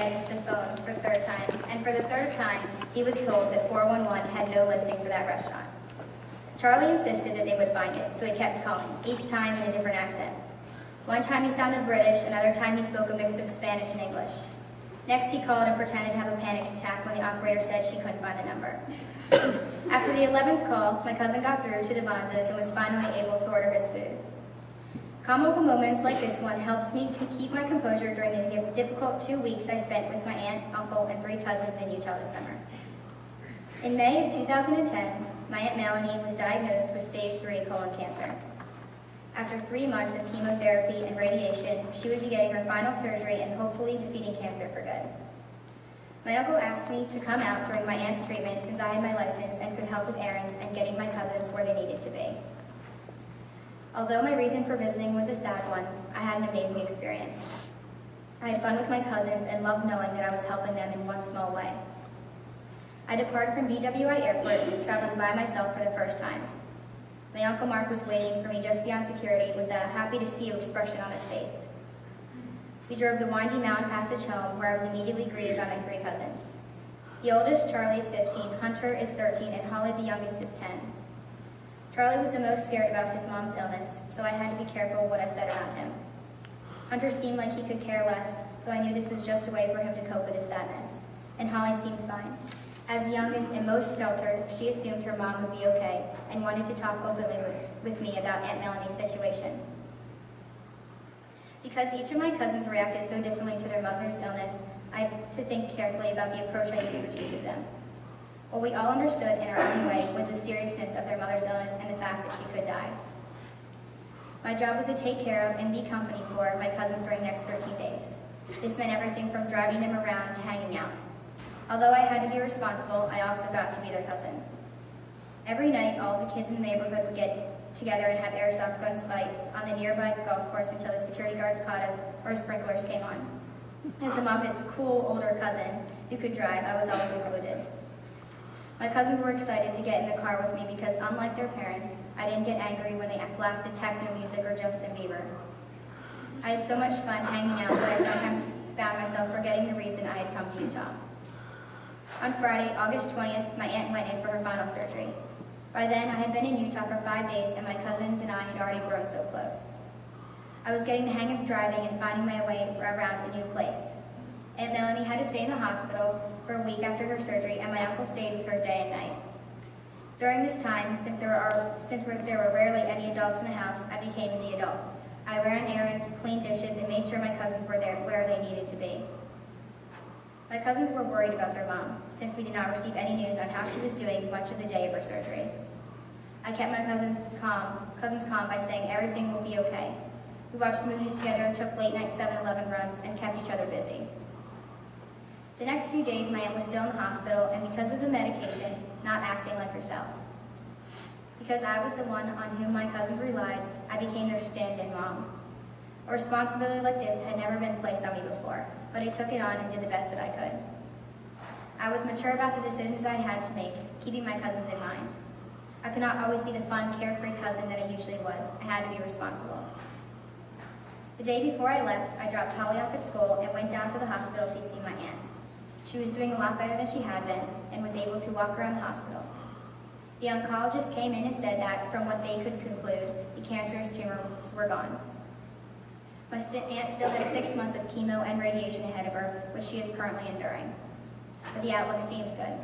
again to the phone for the third time, and for the third time, he was told that 411 had no listing for that restaurant. Charlie insisted that they would find it, so he kept calling, each time in a different accent. One time he sounded British, another time he spoke a mix of Spanish and English. Next he called and pretended to have a panic attack when the operator said she couldn't find the number. After the 11th call, my cousin got through to Devonza's and was finally able to order his food. Comical moments like this one helped me keep my composure during the difficult 2 weeks I spent with my aunt, uncle, and 3 cousins in Utah this summer. In May of 2010, my Aunt Melanie was diagnosed with stage 3 colon cancer. After 3 months of chemotherapy and radiation, she would be getting her final surgery and hopefully defeating cancer for good. My uncle asked me to come out during my aunt's treatment since I had my license and could help with errands and getting my cousins where they needed to be. Although my reason for visiting was a sad one, I had an amazing experience. I had fun with my cousins and loved knowing that I was helping them in one small way. I departed from BWI Airport, traveling by myself for the first time. My Uncle Mark was waiting for me just beyond security with a happy-to-see-you expression on his face. We drove the windy mountain passage home, where I was immediately greeted by my 3 cousins. The oldest, Charlie, is 15, Hunter is 13, and Holly, the youngest, is 10. Charlie was the most scared about his mom's illness, so I had to be careful what I said around him. Hunter seemed like he could care less, though I knew this was just a way for him to cope with his sadness, and Holly seemed fine. As the youngest and most sheltered, she assumed her mom would be okay and wanted to talk openly with me about Aunt Melanie's situation. Because each of my cousins reacted so differently to their mother's illness, I had to think carefully about the approach I used with each of them. What we all understood in our own way was the seriousness of their mother's illness and the fact that she could die. My job was to take care of and be company for my cousins during the next 13 days. This meant everything from driving them around to hanging out. Although I had to be responsible, I also got to be their cousin. Every night, all the kids in the neighborhood would get together and have airsoft gun fights on the nearby golf course until the security guards caught us or sprinklers came on. As the Moffats' cool older cousin who could drive, I was always included. My cousins were excited to get in the car with me because, unlike their parents, I didn't get angry when they blasted techno music or Justin Bieber. I had so much fun hanging out that I sometimes found myself forgetting the reason I had come to Utah. On Friday, August 20th, my aunt went in for her final surgery. By then, I had been in Utah for 5 days, and my cousins and I had already grown so close. I was getting the hang of driving and finding my way around a new place. Aunt Melanie had to stay in the hospital for a week after her surgery, and my uncle stayed with her day and night. During this time, since there were rarely any adults in the house, I became the adult. I ran errands, cleaned dishes, and made sure my cousins were there where they needed to be. My cousins were worried about their mom, since we did not receive any news on how she was doing much of the day of her surgery. I kept my cousins calm by saying everything will be okay. We watched movies together, took late-night 7-Eleven runs, and kept each other busy. The next few days, my aunt was still in the hospital, and because of the medication, not acting like herself. Because I was the one on whom my cousins relied, I became their stand-in mom. A responsibility like this had never been placed on me before, but I took it on and did the best that I could. I was mature about the decisions I had to make, keeping my cousins in mind. I could not always be the fun, carefree cousin that I usually was. I had to be responsible. The day before I left, I dropped Holly off at school and went down to the hospital to see my aunt. She was doing a lot better than she had been and was able to walk around the hospital. The oncologist came in and said that, from what they could conclude, the cancerous tumors were gone. My aunt still had 6 months of chemo and radiation ahead of her, which she is currently enduring. But the outlook seems good.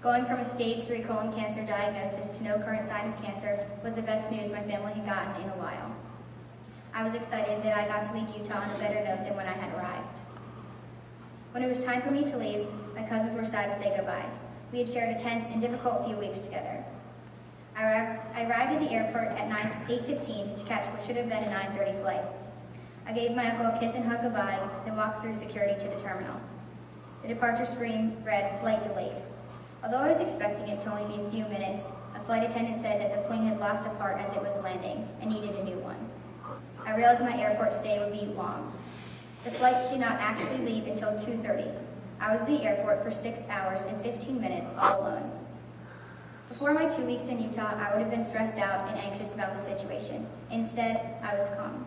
Going from a stage 3 colon cancer diagnosis to no current sign of cancer was the best news my family had gotten in a while. I was excited that I got to leave Utah on a better note than when I had arrived. When it was time for me to leave, my cousins were sad to say goodbye. We had shared a tense and difficult few weeks together. I arrived at the airport at 8:15 to catch what should have been a 9:30 flight. I gave my uncle a kiss and hug goodbye, then walked through security to the terminal. The departure screen read, "Flight delayed." Although I was expecting it to only be a few minutes, a flight attendant said that the plane had lost a part as it was landing and needed a new one. I realized my airport stay would be long. The flight did not actually leave until 2:30. I was at the airport for 6 hours and 15 minutes all alone. Before my 2 weeks in Utah, I would have been stressed out and anxious about the situation. Instead, I was calm.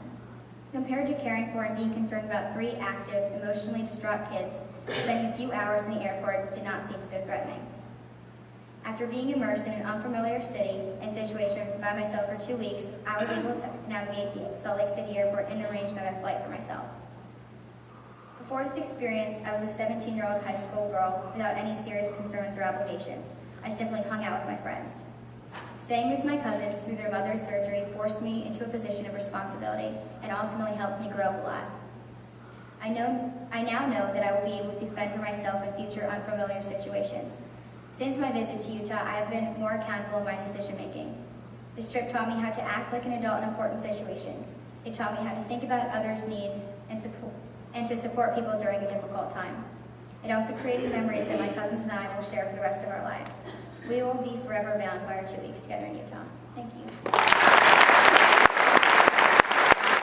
Compared to caring for and being concerned about 3 active, emotionally distraught kids, spending a few hours in the airport did not seem so threatening. After being immersed in an unfamiliar city and situation by myself for 2 weeks, I was able to navigate the Salt Lake City airport and arrange another flight for myself. Before this experience, I was a 17-year-old high school girl without any serious concerns or obligations. I simply hung out with my friends. Staying with my cousins through their mother's surgery forced me into a position of responsibility and ultimately helped me grow up a lot. I now know that I will be able to fend for myself in future unfamiliar situations. Since my visit to Utah, I have been more accountable in my decision-making. This trip taught me how to act like an adult in important situations. It taught me how to think about others' needs and to support people during a difficult time. It also created memories that my cousins and I will share for the rest of our lives. We will be forever bound by our 2 weeks together in Utah. Thank you.